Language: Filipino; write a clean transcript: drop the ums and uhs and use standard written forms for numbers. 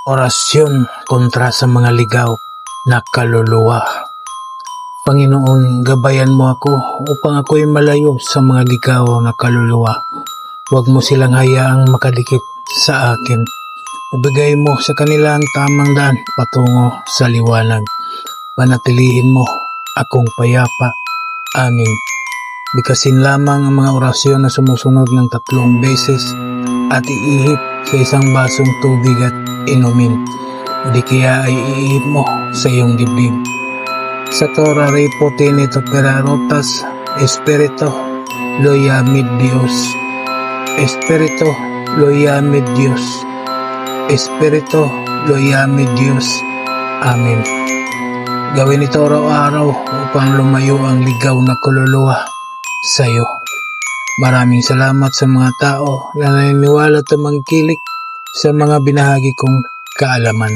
Orasyon kontra sa mga ligaw na kaluluwa. Panginoon, gabayan mo ako upang ako'y malayo sa mga ligaw na kaluluwa. Huwag mo silang hayaang makadikit sa akin. Ibigay mo sa kanila ang tamang daan patungo sa liwanag. Panatilihin mo akong payapa. Amin. Bigkasin lamang ang mga orasyon na sumusunod ng 3 beses at iihip sa isang basong tubig at inumin. Di kaya ay iihip mo sa iyong dibdib. Sa Torah Repo Tenito Perarotas, Espirito Loyamid Dios. Espirito Loyamid Dios. Espirito Loyamid Dios. Amen. Gawin ito araw-araw upang lumayo ang ligaw na kaluluwa sa iyo. Maraming salamat sa mga tao na naniniwala at mangkilik sa mga binahagi kong kaalaman.